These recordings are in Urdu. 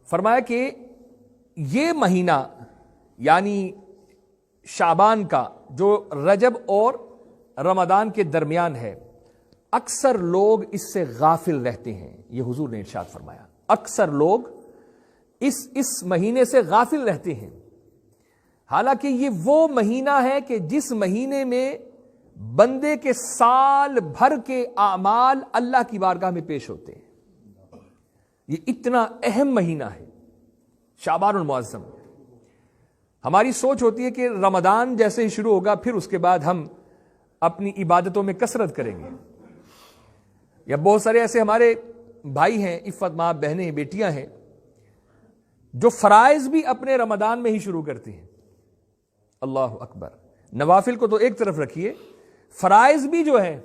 فرمایا کہ یہ مہینہ یعنی شعبان کا جو رجب اور رمضان کے درمیان ہے، اکثر لوگ اس سے غافل رہتے ہیں. یہ حضور نے ارشاد فرمایا اکثر لوگ اس مہینے سے غافل رہتے ہیں، حالانکہ یہ وہ مہینہ ہے کہ جس مہینے میں بندے کے سال بھر کے اعمال اللہ کی بارگاہ میں پیش ہوتے ہیں. یہ اتنا اہم مہینہ ہے شعبان المعظم. ہماری سوچ ہوتی ہے کہ رمضان جیسے ہی شروع ہوگا پھر اس کے بعد ہم اپنی عبادتوں میں کثرت کریں گے. یا بہت سارے ایسے ہمارے بھائی ہیں، عفت ماں بہنیں بیٹیاں ہیں، جو فرائض بھی اپنے رمضان میں ہی شروع کرتی ہیں. اللہ اکبر. نوافل کو تو ایک طرف رکھیے، فرائض بھی جو ہے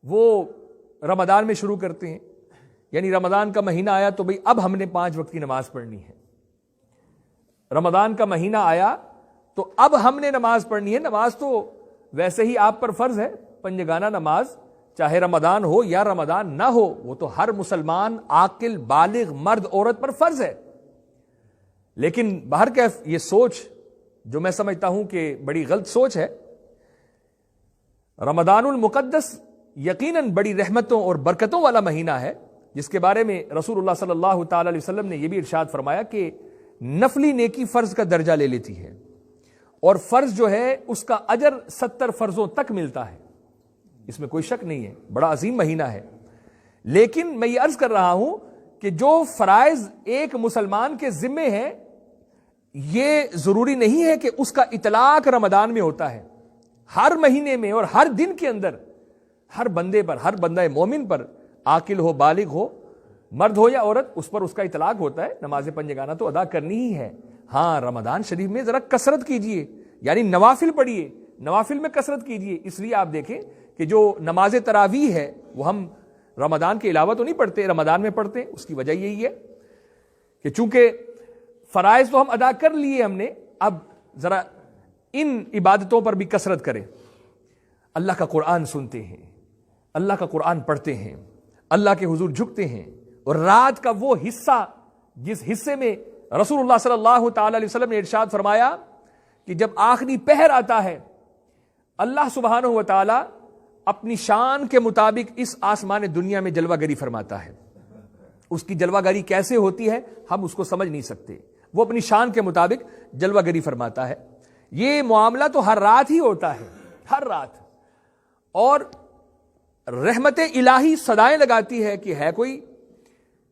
وہ رمضان میں شروع کرتے ہیں. یعنی رمضان کا مہینہ آیا تو بھئی اب ہم نے 5 وقت کی نماز پڑھنی ہے. رمضان کا مہینہ آیا تو اب ہم نے نماز پڑھنی ہے. نماز تو ویسے ہی آپ پر فرض ہے، پنجگانہ نماز، چاہے رمضان ہو یا رمضان نہ ہو، وہ تو ہر مسلمان عاقل بالغ مرد عورت پر فرض ہے. لیکن بہرکیف یہ سوچ جو میں سمجھتا ہوں کہ بڑی غلط سوچ ہے. رمضان المقدس یقیناً بڑی رحمتوں اور برکتوں والا مہینہ ہے، جس کے بارے میں رسول اللہ صلی اللہ تعالی علیہ وسلم نے یہ بھی ارشاد فرمایا کہ نفلی نیکی فرض کا درجہ لے لیتی ہے، اور فرض جو ہے اس کا اجر 70 فرضوں تک ملتا ہے. اس میں کوئی شک نہیں ہے، بڑا عظیم مہینہ ہے. لیکن میں یہ عرض کر رہا ہوں کہ جو فرائض ایک مسلمان کے ذمے ہیں، یہ ضروری نہیں ہے کہ اس کا اطلاق رمضان میں ہوتا ہے. ہر مہینے میں اور ہر دن کے اندر ہر بندے پر، ہر بندہ مومن پر، عاقل ہو بالغ ہو مرد ہو یا عورت، اس پر اس کا اطلاق ہوتا ہے. نماز پنجگانہ تو ادا کرنی ہی ہے. ہاں رمضان شریف میں ذرا کثرت کیجئے، یعنی نوافل پڑھیے، نوافل میں کثرت کیجئے. اس لیے آپ دیکھیں کہ جو نماز تراویح ہے وہ ہم رمضان کے علاوہ تو نہیں پڑھتے، رمضان میں پڑھتے ہیں. اس کی وجہ یہی ہے کہ چونکہ فرائض تو ہم ادا کر لیے ہم نے، اب ذرا ان عبادتوں پر بھی کثرت کریں. اللہ کا قرآن سنتے ہیں، اللہ کا قرآن پڑھتے ہیں، اللہ کے حضور جھکتے ہیں، اور رات کا وہ حصہ جس حصے میں رسول اللہ صلی اللہ تعالی علیہ وسلم نے ارشاد فرمایا کہ جب آخری پہر آتا ہے، اللہ سبحانہ و تعالی اپنی شان کے مطابق اس آسمان دنیا میں جلوہ گری فرماتا ہے. اس کی جلوہ گری کیسے ہوتی ہے ہم اس کو سمجھ نہیں سکتے. وہ اپنی شان کے مطابق جلوہ گری فرماتا ہے. یہ معاملہ تو ہر رات ہی ہوتا ہے، ہر رات. اور رحمت الہی صدائیں لگاتی ہے کہ ہے کوئی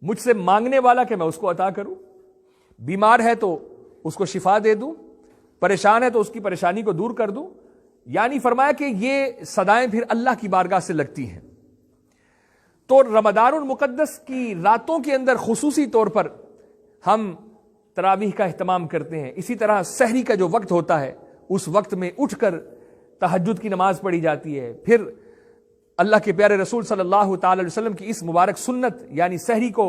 مجھ سے مانگنے والا کہ میں اس کو عطا کروں، بیمار ہے تو اس کو شفا دے دوں، پریشان ہے تو اس کی پریشانی کو دور کر دوں. یعنی فرمایا کہ یہ صدائیں پھر اللہ کی بارگاہ سے لگتی ہیں. تو رمضان المقدس کی راتوں کے اندر خصوصی طور پر ہم تراویح کا اہتمام کرتے ہیں. اسی طرح سحری کا جو وقت ہوتا ہے اس وقت میں اٹھ کر تہجد کی نماز پڑھی جاتی ہے. پھر اللہ کے پیارے رسول صلی اللہ تعالی علیہ وسلم کی اس مبارک سنت یعنی سحری کو،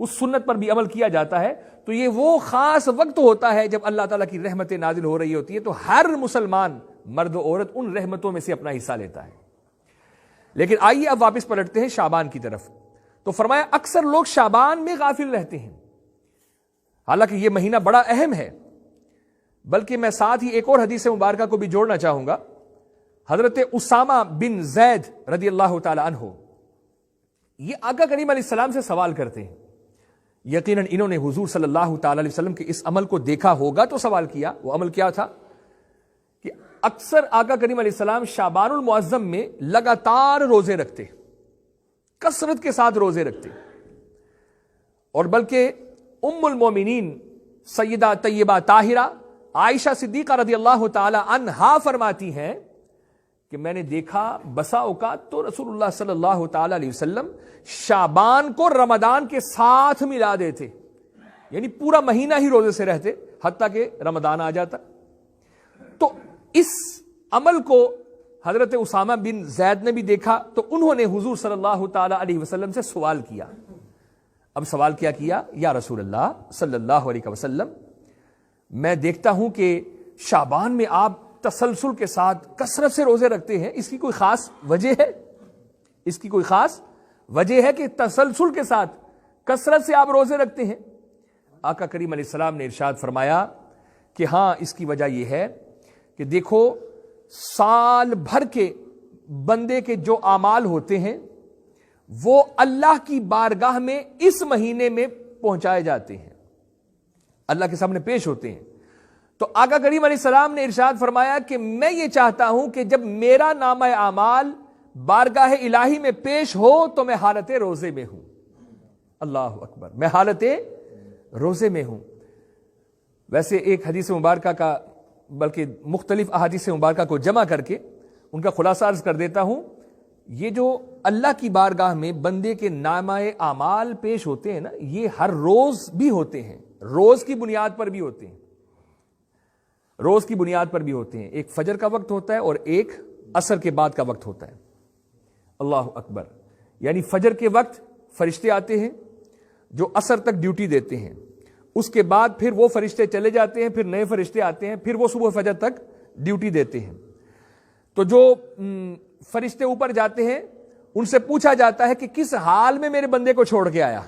اس سنت پر بھی عمل کیا جاتا ہے. تو یہ وہ خاص وقت ہوتا ہے جب اللہ تعالیٰ کی رحمتیں نازل ہو رہی ہوتی ہے. تو ہر مسلمان مرد و عورت ان رحمتوں میں سے اپنا حصہ لیتا ہے. لیکن آئیے اب واپس پلٹتے ہیں شعبان کی طرف. تو فرمایا اکثر لوگ شعبان میں غافل رہتے ہیں، حالانکہ یہ مہینہ بڑا اہم ہے. بلکہ میں ساتھ ہی ایک اور حدیث مبارکہ کو بھی جوڑنا چاہوں گا. حضرت اسامہ بن زید رضی اللہ تعالی عنہ یہ آقا کریم علیہ السلام سے سوال کرتے ہیں. یقیناً انہوں نے حضور صلی اللہ تعالی علیہ وسلم کے اس عمل کو دیکھا ہوگا تو سوال کیا. وہ عمل کیا تھا کہ اکثر آقا کریم علیہ السلام شعبان المعظم میں لگاتار روزے رکھتے، کثرت کے ساتھ روزے رکھتے. اور بلکہ ام المومنین سیدہ طیبہ طاہرہ عائشہ صدیقہ رضی اللہ تعالی عنہا فرماتی ہیں کہ میں نے دیکھا بسا اوقات تو رسول اللہ صلی اللہ تعالی علیہ وسلم شعبان کو رمضان کے ساتھ ملا دیتے، یعنی پورا مہینہ ہی روزے سے رہتے حتیٰ کہ رمضان آ جاتا. تو اس عمل کو حضرت اسامہ بن زید نے بھی دیکھا تو انہوں نے حضور صلی اللہ تعالی علیہ وسلم سے سوال کیا. اب سوال کیا یا رسول اللہ صلی اللہ علیہ وسلم، میں دیکھتا ہوں کہ شعبان میں آپ تسلسل کے ساتھ کثرت سے روزے رکھتے ہیں، اس کی کوئی خاص وجہ ہے؟ اس کی کوئی خاص وجہ ہے کہ تسلسل کے ساتھ کثرت سے آپ روزے رکھتے ہیں؟ آقا کریم علیہ السلام نے ارشاد فرمایا کہ ہاں اس کی وجہ یہ ہے کہ دیکھو سال بھر کے بندے کے جو اعمال ہوتے ہیں وہ اللہ کی بارگاہ میں اس مہینے میں پہنچائے جاتے ہیں، اللہ کے سامنے پیش ہوتے ہیں۔ تو آقا کریم علیہ السلام نے ارشاد فرمایا کہ میں یہ چاہتا ہوں کہ جب میرا نامہ اعمال بارگاہ الہی میں پیش ہو تو میں حالت روزے میں ہوں۔ اللہ اکبر، میں حالت روزے میں ہوں۔ ویسے ایک حدیث مبارکہ کا، بلکہ مختلف احادیث مبارکہ کو جمع کر کے ان کا خلاصہ عرض کر دیتا ہوں۔ یہ جو اللہ کی بارگاہ میں بندے کے نامہ اعمال پیش ہوتے ہیں نا، یہ ہر روز بھی ہوتے ہیں، روز کی بنیاد پر بھی ہوتے ہیں، روز کی بنیاد پر بھی ہوتے ہیں۔ ایک فجر کا وقت ہوتا ہے اور ایک عصر کے بعد کا وقت ہوتا ہے۔ اللہ اکبر، یعنی فجر کے وقت فرشتے آتے ہیں جو عصر تک ڈیوٹی دیتے ہیں، اس کے بعد پھر وہ فرشتے چلے جاتے ہیں، پھر نئے فرشتے آتے ہیں، پھر وہ صبح فجر تک ڈیوٹی دیتے ہیں۔ تو جو فرشتے اوپر جاتے ہیں ان سے پوچھا جاتا ہے کہ کس حال میں میرے بندے کو چھوڑ کے آیا،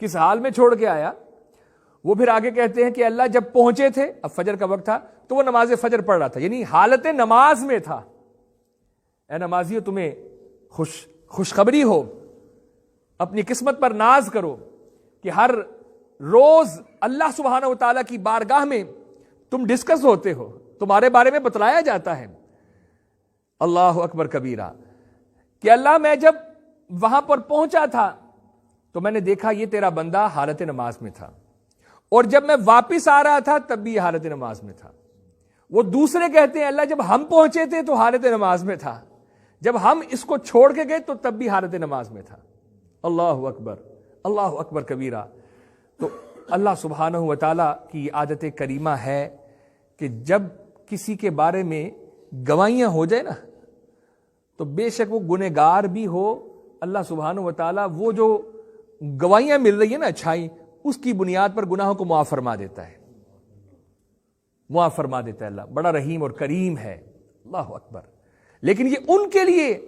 کس حال میں چھوڑ کے آیا؟ وہ پھر آگے کہتے ہیں کہ اللہ جب پہنچے تھے، اب فجر کا وقت تھا تو وہ نماز فجر پڑھ رہا تھا، یعنی حالت نماز میں تھا۔ اے نمازیو، تمہیں خوشخبری ہو، اپنی قسمت پر ناز کرو کہ ہر روز اللہ سبحانہ و تعالیٰ کی بارگاہ میں تم ڈسکس ہوتے ہو، تمہارے بارے میں بتلایا جاتا ہے۔ اللہ اکبر کبیرہ، کہ اللہ میں جب وہاں پر پہنچا تھا تو میں نے دیکھا یہ تیرا بندہ حالت نماز میں تھا، اور جب میں واپس آ رہا تھا تب بھی یہ حالت نماز میں تھا۔ وہ دوسرے کہتے ہیں اللہ جب ہم پہنچے تھے تو حالت نماز میں تھا، جب ہم اس کو چھوڑ کے گئے تو تب بھی حالت نماز میں تھا۔ اللہ اکبر، اللہ اکبر کبیرہ۔ تو اللہ سبحانہ و تعالیٰ کی عادت کریمہ ہے کہ جب کسی کے بارے میں گواہیاں ہو جائے نا، تو بے شک وہ گنہگار بھی ہو، اللہ سبحانہ و تعالیٰ وہ جو گواہیاں مل رہی ہیں نا اچھائی، اس کی بنیاد پر گناہوں کو معاف فرما دیتا ہے، معاف فرما دیتا ہے۔ اللہ بڑا رحیم اور کریم ہے، اللہ اکبر۔ لیکن یہ ان کے لیے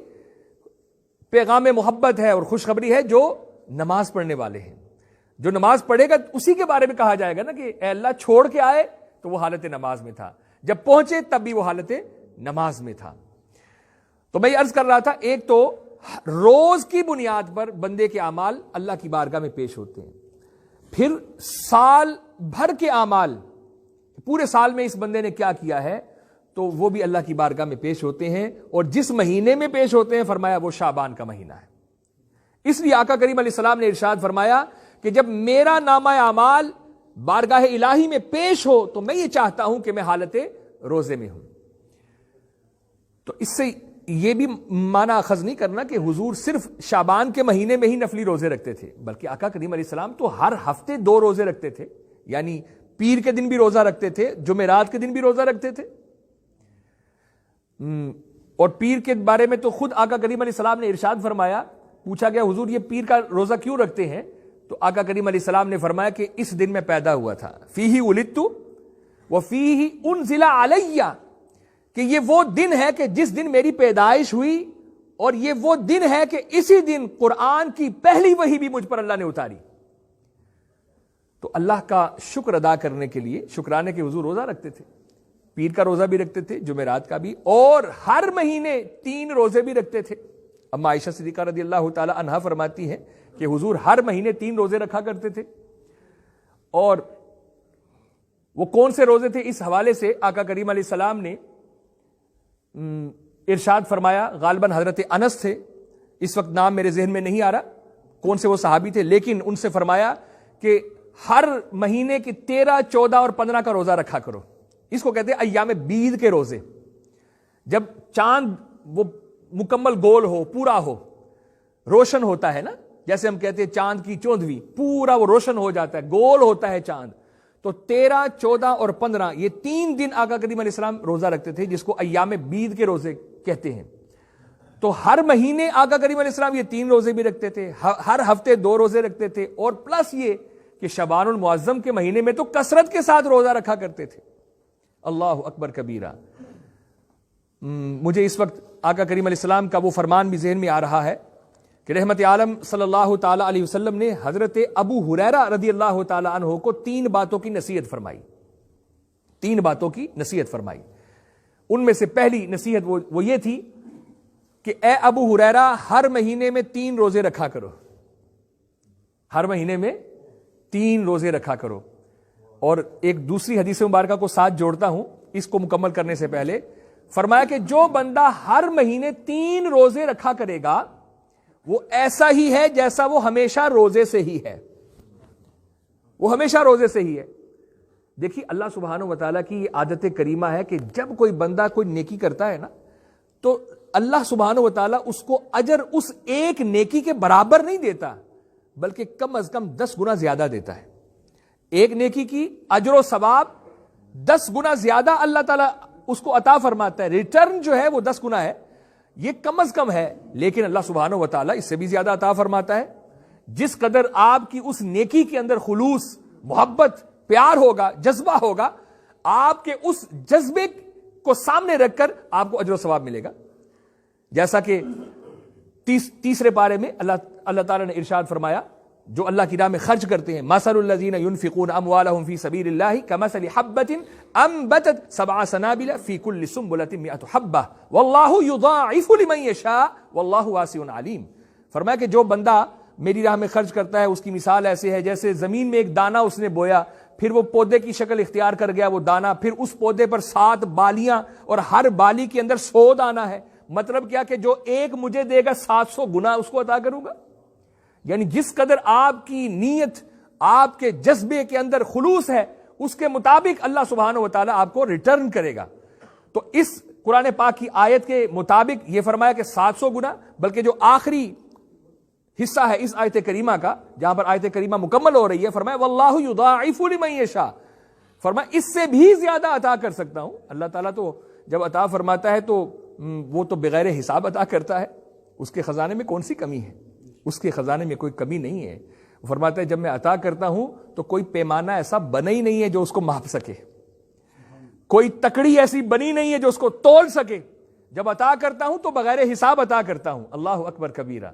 پیغام محبت ہے اور خوشخبری ہے جو نماز پڑھنے والے ہیں۔ جو نماز پڑھے گا اسی کے بارے میں کہا جائے گا نا کہ اے اللہ چھوڑ کے آئے تو وہ حالت نماز میں تھا، جب پہنچے تب بھی وہ حالت نماز میں تھا۔ تو میں یہ عرض کر رہا تھا، ایک تو روز کی بنیاد پر بندے کے اعمال اللہ کی بارگاہ میں پیش ہوتے ہیں، پھر سال بھر کے اعمال، پورے سال میں اس بندے نے کیا کیا ہے تو وہ بھی اللہ کی بارگاہ میں پیش ہوتے ہیں، اور جس مہینے میں پیش ہوتے ہیں فرمایا وہ شعبان کا مہینہ ہے۔ اس لیے آقا کریم علیہ السلام نے ارشاد فرمایا کہ جب میرا نامہ اعمال بارگاہ الہی میں پیش ہو تو میں یہ چاہتا ہوں کہ میں حالت روزے میں ہوں۔ تو اس سے یہ بھی معنی اخذ نہیں کرنا کہ حضور صرف شعبان کے مہینے میں ہی نفلی روزے رکھتے تھے، بلکہ آقا کریم علیہ السلام تو ہر ہفتے 2 روزے رکھتے تھے، یعنی پیر کے دن بھی روزہ رکھتے تھے، جمعرات کے دن بھی روزہ رکھتے تھے۔ اور پیر کے بارے میں تو خود آقا کریم علیہ السلام نے ارشاد فرمایا، پوچھا گیا حضور یہ پیر کا روزہ کیوں رکھتے ہیں؟ تو آقا کریم علیہ السلام نے فرمایا کہ اس دن میں پیدا ہوا تھا، فیہ ولدت وفیہ انزل علی، کہ یہ وہ دن ہے کہ جس دن میری پیدائش ہوئی، اور یہ وہ دن ہے کہ اسی دن قرآن کی پہلی وحی بھی مجھ پر اللہ نے اتاری۔ تو اللہ کا شکر ادا کرنے کے لیے شکرانے کے حضور روزہ رکھتے تھے، پیر کا روزہ بھی رکھتے تھے، جمعرات کا بھی، اور ہر مہینے 3 روزے بھی رکھتے تھے۔ اما عائشہ صدیقہ رضی اللہ تعالی عنہا فرماتی ہیں کہ حضور ہر مہینے 3 روزے رکھا کرتے تھے۔ اور وہ کون سے روزے تھے؟ اس حوالے سے آقا کریم علیہ السلام نے ارشاد فرمایا، غالباً حضرت انس تھے، اس وقت نام میرے ذہن میں نہیں آ رہا کون سے وہ صحابی تھے، لیکن ان سے فرمایا کہ ہر مہینے کے 13، 14 اور 15 کا روزہ رکھا کرو۔ اس کو کہتے ہیں ایام بید کے روزے، جب چاند وہ مکمل گول ہو، پورا ہو، روشن ہوتا ہے نا، جیسے ہم کہتے ہیں چاند کی چوندھویں، پورا وہ روشن ہو جاتا ہے، گول ہوتا ہے چاند۔ تو 13، 14 اور 15 یہ 3 دن آقا کریم علیہ السلام روزہ رکھتے تھے، جس کو ایام بید کے روزے کہتے ہیں۔ تو ہر مہینے آقا کریم علیہ السلام یہ 3 روزے بھی رکھتے تھے، ہر ہفتے 2 روزے رکھتے تھے، اور پلس یہ کہ شعبان المعظم کے مہینے میں تو کثرت کے ساتھ روزہ رکھا کرتے تھے۔ اللہ اکبر کبیرہ۔ مجھے اس وقت آقا کریم علیہ السلام کا وہ فرمان بھی ذہن میں آ رہا ہے کہ رحمت عالم صلی اللہ تعالی علیہ وسلم نے حضرت ابو ہریرہ رضی اللہ تعالی عنہ کو 3 باتوں کی نصیحت فرمائی. 3 باتوں کی نصیحت فرمائی. ان میں سے پہلی نصیحت وہ یہ تھی کہ اے ابو ہریرہ ہر مہینے میں 3 روزے رکھا کرو. ہر مہینے میں 3 روزے رکھا کرو. اور ایک دوسری حدیث مبارکہ کو ساتھ جوڑتا ہوں اس کو مکمل کرنے سے پہلے. فرمایا کہ جو بندہ ہر مہینے 3 روزے رکھا کرے گا وہ ایسا ہی ہے جیسا وہ ہمیشہ روزے سے ہی ہے. وہ ہمیشہ روزے سے ہی ہے. دیکھیے اللہ سبحانہ و تعالیٰ کی یہ عادت کریمہ ہے کہ جب کوئی بندہ کوئی نیکی کرتا ہے نا تو اللہ سبحانہ و تعالیٰ اس کو اجر اس ایک نیکی کے برابر نہیں دیتا بلکہ کم از کم 10 گنا زیادہ دیتا ہے. ایک نیکی کی اجر و ثواب 10 گنا زیادہ اللہ تعالیٰ اس کو عطا فرماتا ہے. ریٹرن جو ہے وہ 10 گنا ہے. یہ کم از کم ہے لیکن اللہ سبحانہ و تعالیٰ اس سے بھی زیادہ عطا فرماتا ہے. جس قدر آپ کی اس نیکی کے اندر خلوص، محبت، پیار ہوگا، جذبہ ہوگا، آپ کے اس جذبے کو سامنے رکھ کر آپ کو اجر و ثواب ملے گا. جیسا کہ تیسرے پارے میں اللہ تعالیٰ نے ارشاد فرمایا جو اللہ کی راہ میں خرچ کرتے ہیں، مثل الذین ينفقون اموالهم فی سبیل اللہ کمثل حبۃ انبتت 7 سنابل فی کل سنبلۃ 100 حبۃ واللہ یضاعف لمن یشاء واللہ واسع علیم. فرمایا کہ جو بندہ میری راہ میں خرچ کرتا ہے اس کی مثال ایسے ہے جیسے زمین میں ایک دانہ اس نے بویا، پھر وہ پودے کی شکل اختیار کر گیا وہ دانہ، پھر اس پودے پر 7 بالیاں اور ہر بالی کے اندر 100 دانہ ہے. مطلب کیا کہ جو ایک مجھے دے گا 700 گنا اس کو عطا کروں گا. یعنی جس قدر آپ کی نیت، آپ کے جذبے کے اندر خلوص ہے اس کے مطابق اللہ سبحانہ و تعالیٰ آپ کو ریٹرن کرے گا. تو اس قرآن پاک کی آیت کے مطابق یہ فرمایا کہ 700 گنا، بلکہ جو آخری حصہ ہے اس آیت کریمہ کا جہاں پر آیت کریمہ مکمل ہو رہی ہے فرمایا واللہ یضاعف لمن یشاء، فرمایا اس سے بھی زیادہ عطا کر سکتا ہوں. اللہ تعالیٰ تو جب عطا فرماتا ہے تو وہ تو بغیر حساب عطا کرتا ہے. اس کے خزانے میں کون سی کمی ہے؟ اس کے خزانے میں کوئی کمی نہیں ہے. وہ فرماتا ہے جب میں عطا کرتا ہوں تو کوئی پیمانہ ایسا بنا ہی نہیں ہے جو اس کو ماپ سکے، کوئی تکڑی ایسی بنی نہیں ہے جو اس کو تول سکے. جب عطا کرتا ہوں تو بغیر حساب عطا کرتا ہوں. اللہ اکبر کبیرہ.